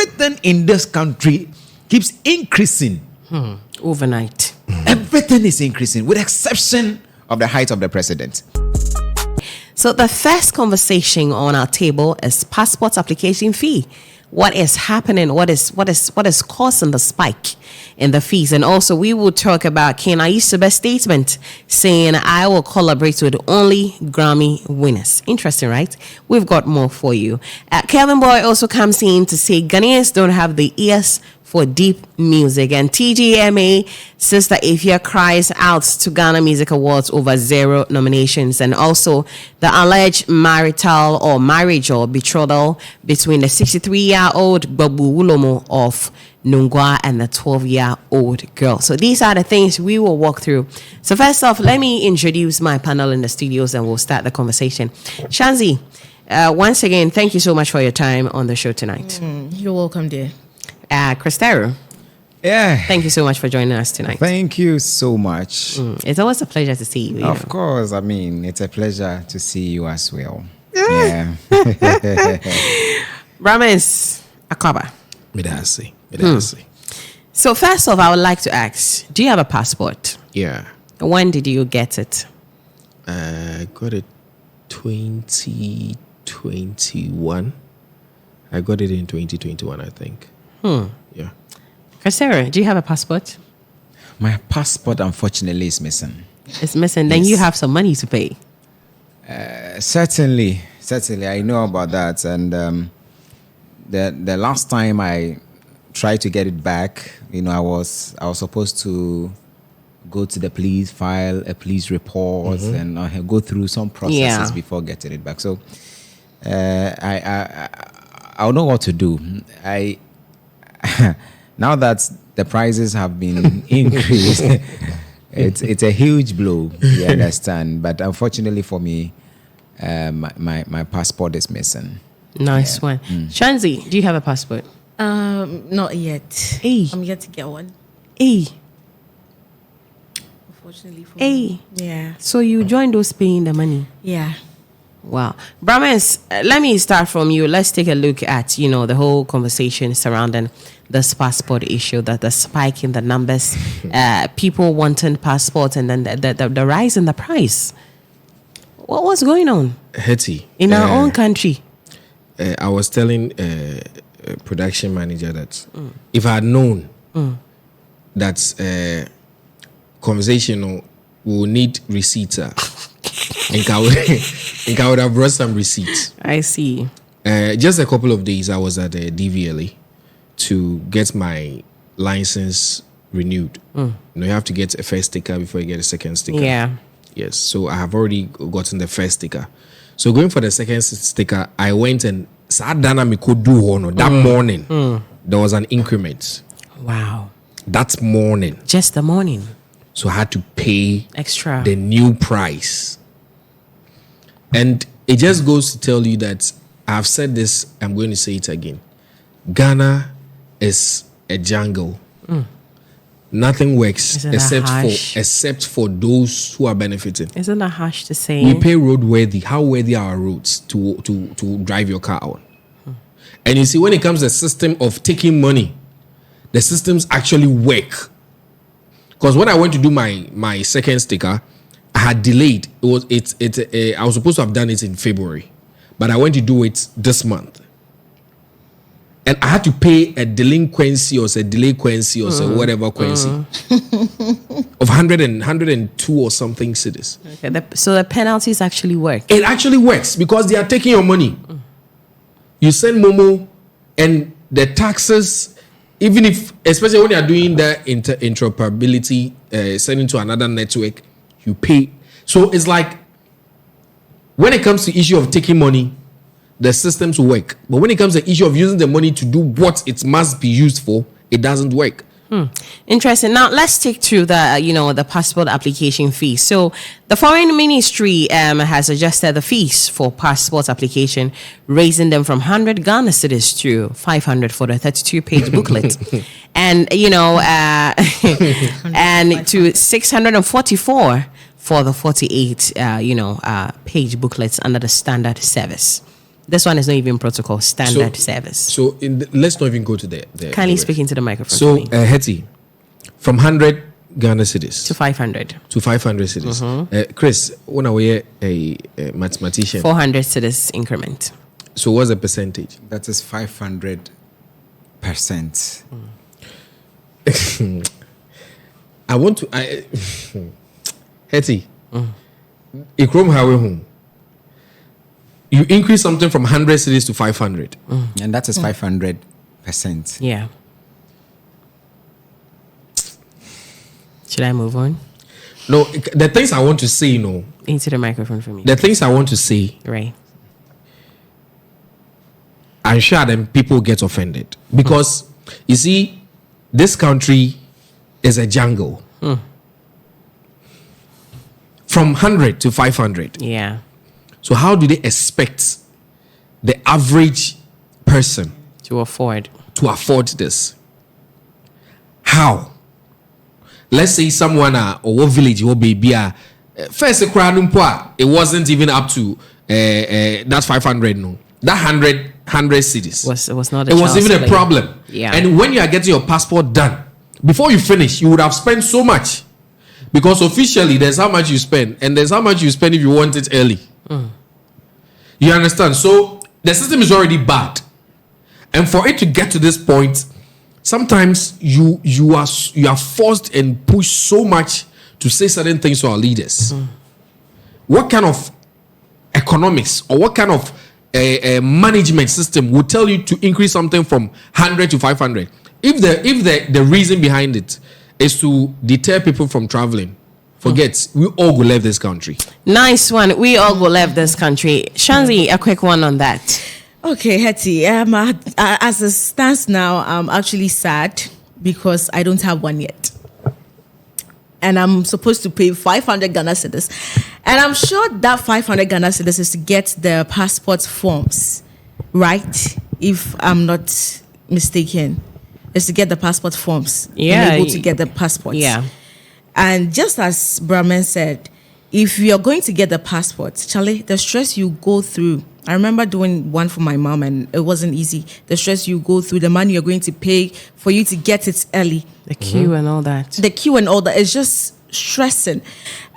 everything in this country keeps increasing. Overnight. Everything is increasing, with exception of the height of the president. So the first conversation on our table is passport application fee. What is happening? What is causing the spike in the fees? And also we will talk about King Ayisebe's statement saying, I will collaborate with only Grammy winners. Interesting, right? We've got more for you. Kevin Boy also comes in to say Ghanaians don't have the ears for deep music. And TGMA Sister Afia cries out to Ghana Music Awards over 0 nominations. And also the alleged marital or marriage or betrothal between the 63-year-old Babu Ulomo of Nungwa and the 12-year-old girl. So these are the things we will walk through. So first off, let me introduce my panel in the studios and we'll start the conversation. Shanzi, once again, thank you so much for your time on the show tonight. You're welcome, dear. Cristero. Yeah. Thank you so much for joining us tonight. Thank you so much. It's always a pleasure to see you. Of course. I mean, it's a pleasure to see you as well. Yeah. Brames Akaba. Midasi. So first off, I would like to ask, do you have a passport? Yeah. When did you get it? I got it 2021. I got it in 2021, I think. Yeah. Cristero, do you have a passport? My passport, unfortunately, is missing. It's missing. Then you have some money to pay. Certainly, I know about that. And the last time I tried to get it back, I was supposed to go to the police, file a police report, and go through some processes before getting it back. So I don't know what to do. Now that the prices have been increased, it's a huge blow. You understand? But unfortunately for me, my passport is missing. Nice one. Shanzi, do you have a passport? Not yet. Hey. I'm yet to get one. Hey. Unfortunately for Hey. me. Yeah. So you joined those paying the money? Yeah. Wow. Brames, let me start from you. Let's take a look at, the whole conversation surrounding this passport issue, that the spike in the numbers, people wanting passports, and then the rise in the price. What was going on? Hetty. In our own country? I was telling a production manager that if I had known that conversation will need receipts, I would have brought some receipts. I see. Just a couple of days, I was at the DVLA to get my license renewed. You have to get a first sticker before you get a second sticker. Yeah. Yes. So I have already gotten the first sticker. So going for the second sticker, I went and that morning there was an increment. Wow. That morning. Just the morning. So I had to pay Extra. the new price. And it just goes to tell you that I've said this, I'm going to say it again. Ghana is a jungle. Nothing works except for those who are benefiting. Isn't that harsh to say? We pay roadworthy. How worthy are our roads to drive your car on? And you see, when it comes to the system of taking money, the systems actually work. Because when I went to do my second sticker, I had delayed. I was supposed to have done it in February, but I went to do it this month. And I had to pay a delinquency or whatever quency of 102 or something cedis. Okay, so the penalties actually work. It actually works because they are taking your money. You send Momo and the taxes, even if, especially when you are doing the interoperability, sending to another network, you pay. So it's like, when it comes to issue of taking money, the systems work. But when it comes to the issue of using the money to do what it must be used for, it doesn't work. Interesting. Now let's take to the passport application fee. So the Foreign Ministry has adjusted the fees for passport application, raising them from 100 Ghana cedis to 500 for the 32-page booklet, and and to 644 for the 48 page booklets under the standard service. This one is not even protocol, standard service. So let's not even go to the Kindly the speak into the microphone So, for me. Hetty, from 100 Ghana cedis To 500. to 500 cedis. Chris, when I were a mathematician, 400 cedis increment. so what's the percentage? That is 500%. I want to. Hetty, Ikrom Hawe home. You increase something from 100 cedis to 500. And that is 500%. Yeah. Should I move on? No, the things I want to say, Into the microphone for me. the things I want to say, Right. I'm sure then people get offended because you see, this country is a jungle. From 100 to 500. Yeah. So how do they expect the average person To afford. to afford this? How? Let's say someone or what village or baby first it wasn't even up to that 500 no. That 100 cities. It was not a It was child's even a play. problem. Yeah. And when you are getting your passport done, before you finish, you would have spent so much. Because officially, there's how much you spend, and there's how much you spend if you want it early. You understand? So the system is already bad. And for it to get to this point, sometimes you are forced and pushed so much to say certain things to our leaders. What kind of economics or what kind of management system would tell you to increase something from 100 to 500? If the reason behind it is to deter people from traveling, forget, we all will leave this country. Nice one. We all go left this country. Shanzi, a quick one on that. Okay, Hetty. As it stands now, I'm actually sad because I don't have one yet. And I'm supposed to pay 500 Ghana cedis. And I'm sure that 500 Ghana cedis is to get the passport forms, right? If I'm not mistaken. Is to get the passport forms. Yeah. I'm able to get the passports. Yeah. And just as Brahman said, if you're going to get the passport, Charlie, the stress you go through. I remember doing one for my mom and it wasn't easy. The stress you go through, the money you're going to pay for you to get it early. The queue and all that. The queue and all that is just stressing.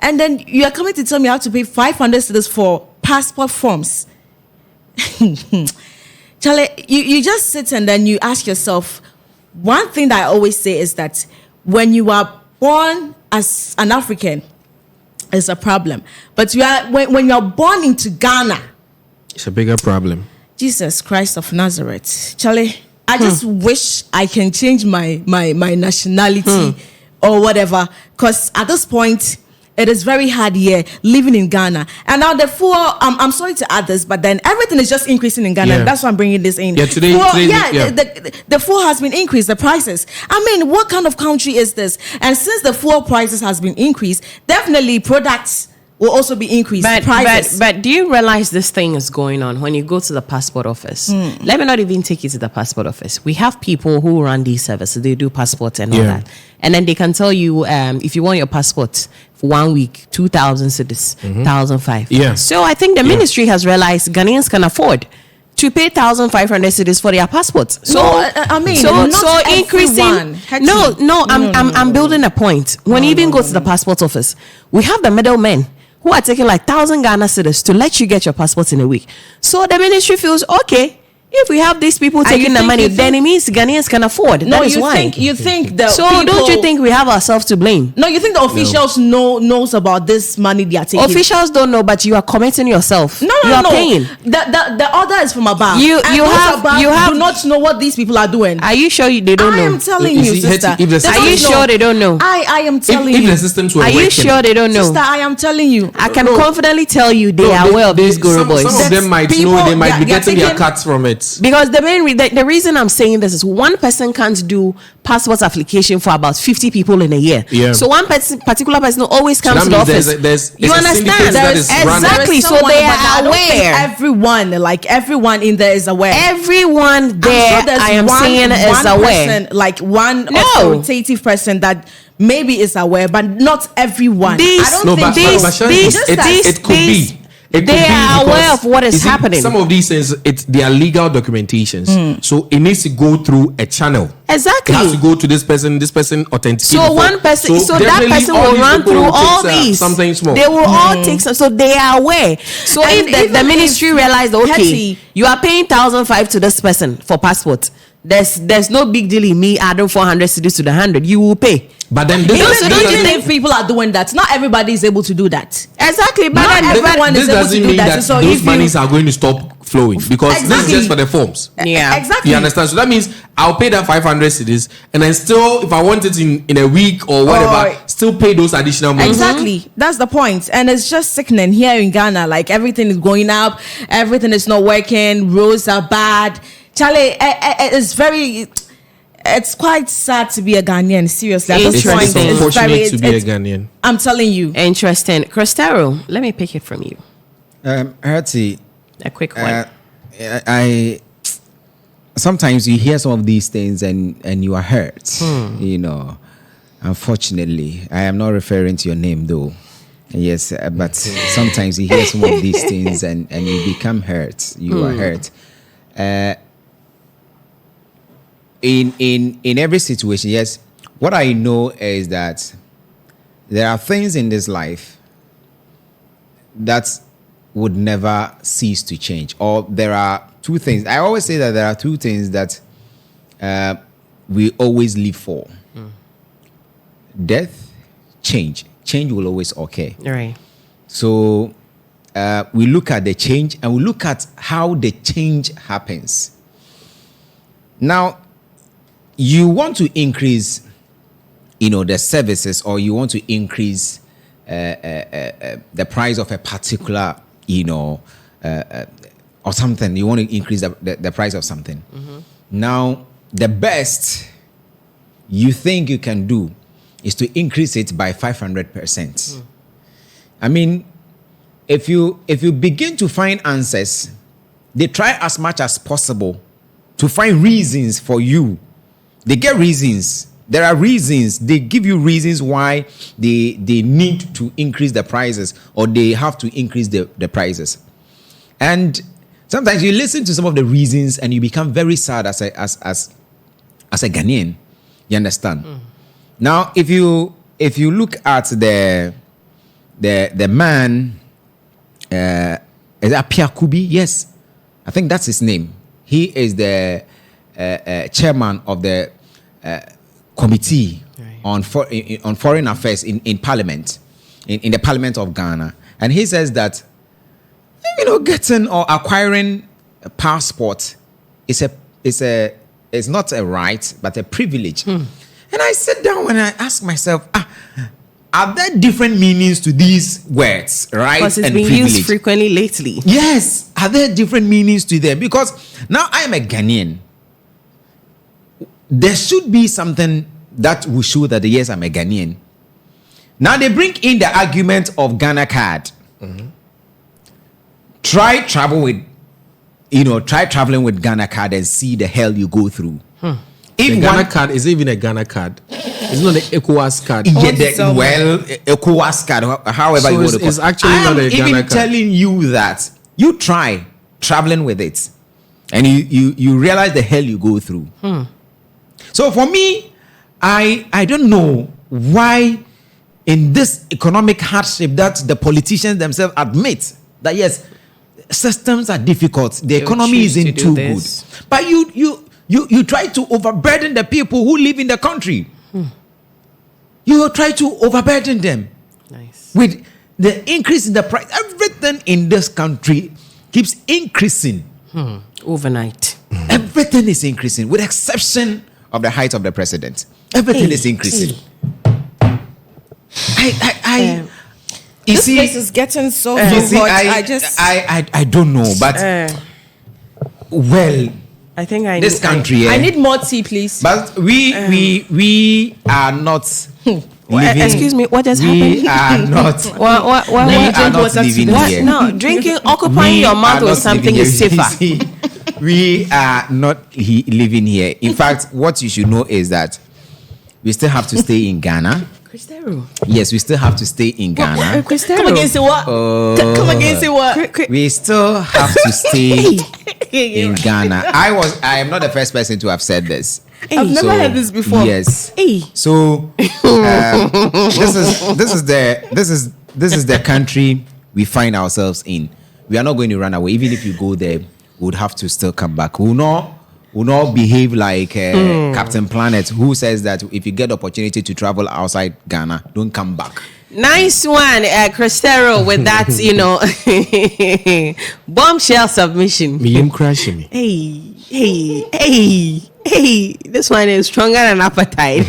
And then you are coming to tell me I have to pay 500 cedis for passport forms. Charlie, you just sit and then you ask yourself, one thing that I always say is that when you are born as an African, it's a problem. But when you are born into Ghana, It's a bigger problem. Jesus Christ of Nazareth, Charlie, I just wish I can change my nationality or whatever. Because at this point, it is very hard here living in Ghana. And now the fuel, I'm sorry to add this, but then everything is just increasing in Ghana. Yeah. And that's why I'm bringing this in. Yeah, today, The fuel has been increased, the prices. I mean, what kind of country is this? And since the fuel prices has been increased, definitely products will also be increased. But do you realize this thing is going on when you go to the passport office? Let me not even take you to the passport office. We have people who run these services. They do passports and all Yeah. that. And then they can tell you if you want your passport for 1 week, 2,000 cedis, 1,500. Yeah. So I think the ministry has realized Ghanaians can afford to pay 1,500 cedis for their passports. So I mean, so not increasing. everyone. I'm building a point. When you even go to the passport office, we have the middlemen who are taking like 1,000 Ghana cedis to let you get your passport in a week. So the ministry feels okay. If we have these people taking the money, then it means Ghanaians can afford. No, that is why. you think the So people, don't you think we have ourselves to blame? No, you think the officials knows about this money they are taking? Officials don't know, but you are committing yourself. No, you are paying. The order is from above. You those have- above you have- do not know what these people are doing. Are you sure they don't I know? am telling You you, see, sister. Hetty, if the They Are don't you know. sure they don't know? I am telling If you. the systems were Are working, you sure they don't know? Sister, I am telling you. I can confidently tell you they are aware of these guru boys. Some of them might People, know they might be they are getting their taking- cuts from it. Because the reason I'm saying this is one person can't do passport application for about 50 people in a year. Yeah. So one particular person always comes that to the means office. there's You a syndicate understand? that is run- Exactly. So Someone, they but I are don't think aware. everyone in there is aware. Everyone I'm there, sure there's I am saying, is one aware. person, like one No. authoritative person that maybe is aware, but not everyone. These- I don't No, think but so. these- Shanti, these- it could be. It could They be are because, aware of what is you see, happening. Some of these things, they are legal documentations, so it needs to go through a channel. Exactly. It has to go to this person authenticate. So one person, so that definitely person all will these run people through will take, all these. something small. They will all take some, so they are aware. So And if the even ministry if realized, okay, Hetty- you are paying 1,500 to this person for passport. There's no big deal in me adding 400 cedis to the 100. You will pay. But then this Even doesn't- if people are doing that, not everybody is able to do that. Exactly, but Not then everyone this is able to doesn't do mean that. that So those if you- monies are going to stop flowing, because this is Exactly. just for the forms. Yeah. Exactly. You understand? So that means I'll pay that 500 cedis, and then still, if I want it in a week or whatever, still pay those additional money. Exactly. That's the point. And it's just sickening here in Ghana. Like everything is going up, everything is not working, roads are bad. Charlie, it's quite sad to be a Ghanaian, seriously. At this It's point, interesting. it's Unfortunate to be a it's- Ghanaian. I'm telling you. Interesting. Cristero, let me pick it from you. Hertie, A quick one. I sometimes you hear some of these things and you are hurt. You know, unfortunately, I am not referring to your name though. Yes, but sometimes you hear some of these things and you become hurt. You are hurt. In every situation, yes. What I know is that there are things in this life that would never cease to change. Or there are two things. I always say that there are two things that we always live for. Death, change. Change will always occur. Right. So we look at the change and we look at how the change happens. Now, you want to increase, the services, or you want to increase the price of a particular, or something. You want to increase the price of something. Now, the best you think you can do is to increase it by 500%. I mean, if you begin to find answers, they try as much as possible to find reasons for you. They get reasons. There are reasons. They give you reasons why they need to increase the prices, or they have to increase the prices. And sometimes you listen to some of the reasons and you become very sad as a Ghanaian. You understand? Now, if you look at the man, is that Pierre Kubi? Yes, I think that's his name. He is the chairman of the committee on foreign affairs in Parliament, in the Parliament of Ghana, and he says that getting or acquiring a passport is not a right but a privilege. And I sit down and I ask myself, are there different meanings to these words, right? Because it's and been privilege? used frequently lately. Yes, are there different meanings to them? Because now I am a Ghanaian. There should be something that will show that yes, I'm a Ghanaian. Now they bring in the argument of Ghana card. Try traveling with Ghana card and see the hell you go through. The Ghana card is even a Ghana card. It's not the ECOWAS card. ECOWAS card, however So you want to call it. it's actually I am not a Ghana even card. telling you that you try traveling with it, and you realize the hell you go through. So for me, I don't know why in this economic hardship that the politicians themselves admit that yes, systems are difficult, the economy choose to isn't do too this. good, but you try to overburden the people who live in the country. You try to overburden them Nice. with the increase in the price. Everything in this country keeps increasing. Overnight. Everything is increasing, with exception of the height of the president. Everything is increasing. You This see, place is getting so you see, hot. I don't know, but well, I think this country, I need more tea, please. but we are not. living- excuse me, what just we happened? are not. What, We are not water living today. what? here. No, drinking, occupying We your are mouth not with something living is here. safer. You see, we are not living here. In fact, what you should know is that we still have to stay in Ghana. Cristero. Yes, we still have to stay in Ghana. Cristero. Come against the what? Come against the what? We still have to stay in Ghana. I am not the first person to have said this. I've never heard this before. Yes. Hey. So this is the country we find ourselves in. We are not going to run away. Even if you go there, we would have to still come back. We will not behave like Captain Planet, who says that if you get the opportunity to travel outside Ghana, don't come back. Nice one, Cristero, with that, bombshell submission. Me am crashing me. Hey, this one is stronger than appetite.